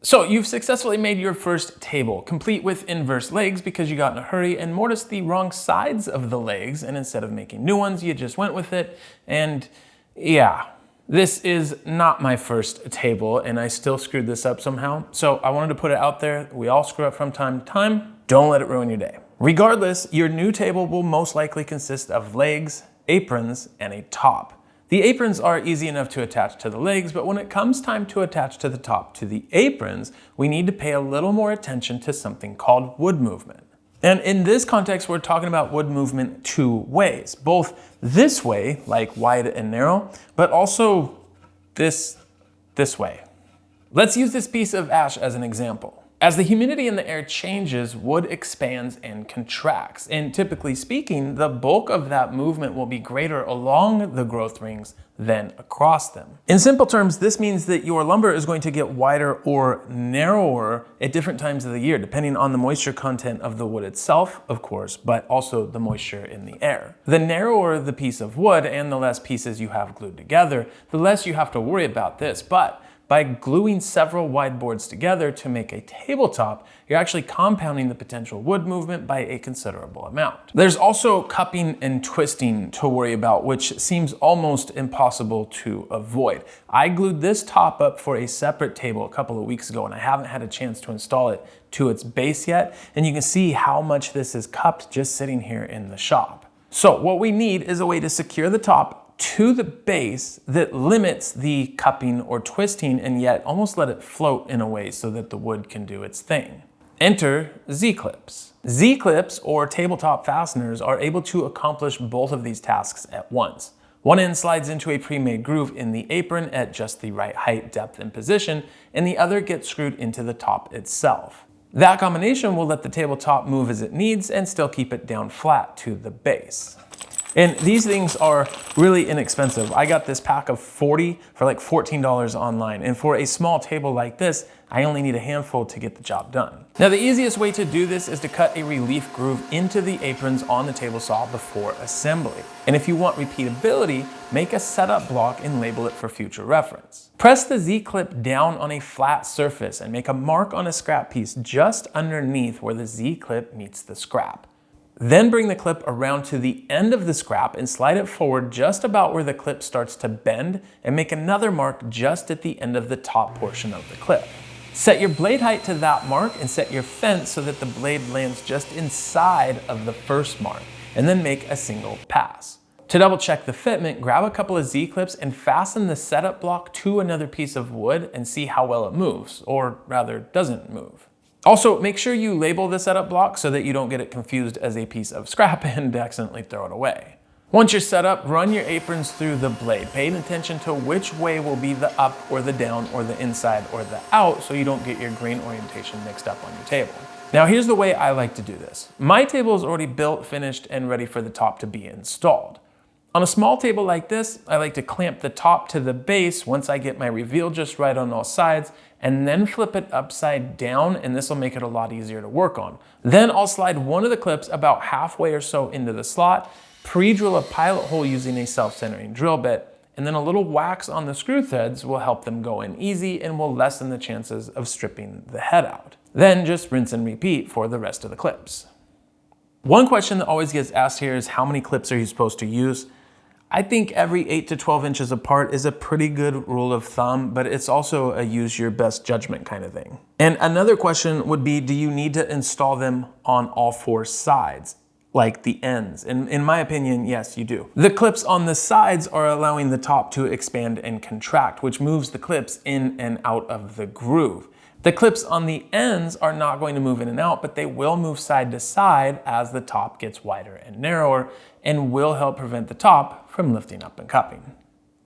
So you've successfully made your first table, complete with inverse legs because you got in a hurry and mortised the wrong sides of the legs, and instead of making new ones, you just went with it. And yeah, this is not my first table, and I still screwed this up somehow. So I wanted to put it out there. We all screw up from time to time. Don't let it ruin your day. Regardless, your new table will most likely consist of legs, aprons, and a top. The aprons are easy enough to attach to the legs, but when it comes time to attach to the top to the aprons, we need to pay a little more attention to something called wood movement. And in this context, we're talking about wood movement two ways, both this way, like wide and narrow, but also this way. Let's use this piece of ash as an example. As the humidity in the air changes, wood expands and contracts. And typically speaking, the bulk of that movement will be greater along the growth rings than across them. In simple terms, this means that your lumber is going to get wider or narrower at different times of the year, depending on the moisture content of the wood itself, of course, but also the moisture in the air. The narrower the piece of wood and the less pieces you have glued together, the less you have to worry about this. But by gluing several wide boards together to make a tabletop, you're actually compounding the potential wood movement by a considerable amount. There's also cupping and twisting to worry about, which seems almost impossible to avoid. I glued this top up for a separate table a couple of weeks ago, and I haven't had a chance to install it to its base yet, and you can see how much this is cupped just sitting here in the shop. So what we need is a way to secure the top to the base that limits the cupping or twisting and yet almost let it float in a way so that the wood can do its thing. Enter Z-clips. Z-clips or tabletop fasteners are able to accomplish both of these tasks at once. One end slides into a pre-made groove in the apron at just the right height, depth, and position, and the other gets screwed into the top itself. That combination will let the tabletop move as it needs and still keep it down flat to the base. And these things are really inexpensive. I got this pack of 40 for like $14 online. And for a small table like this, I only need a handful to get the job done. Now, the easiest way to do this is to cut a relief groove into the aprons on the table saw before assembly. And if you want repeatability, make a setup block and label it for future reference. Press the Z-clip down on a flat surface and make a mark on a scrap piece just underneath where the Z-clip meets the scrap. Then bring the clip around to the end of the scrap and slide it forward just about where the clip starts to bend and make another mark just at the end of the top portion of the clip. Set your blade height to that mark and set your fence so that the blade lands just inside of the first mark, and then make a single pass. To double check the fitment, grab a couple of Z-clips and fasten the setup block to another piece of wood and see how well it moves, or rather doesn't move. Also, make sure you label the setup block so that you don't get it confused as a piece of scrap and accidentally throw it away. Once you're set up, run your aprons through the blade, paying attention to which way will be the up or the down or the inside or the out so you don't get your grain orientation mixed up on your table. Now here's the way I like to do this. My table is already built, finished, and ready for the top to be installed. On a small table like this, I like to clamp the top to the base once I get my reveal just right on all sides, and then flip it upside down, and this will make it a lot easier to work on. Then I'll slide one of the clips about halfway or so into the slot, pre-drill a pilot hole using a self-centering drill bit, and then a little wax on the screw threads will help them go in easy and will lessen the chances of stripping the head out. Then just rinse and repeat for the rest of the clips. One question that always gets asked here is how many clips are you supposed to use? I think every 8 to 12 inches apart is a pretty good rule of thumb, but it's also a use your best judgment kind of thing. And another question would be, do you need to install them on all four sides, like the ends? And in my opinion, yes, you do. The clips on the sides are allowing the top to expand and contract, which moves the clips in and out of the groove. The clips on the ends are not going to move in and out, but they will move side to side as the top gets wider and narrower, and will help prevent the top from lifting up and cupping.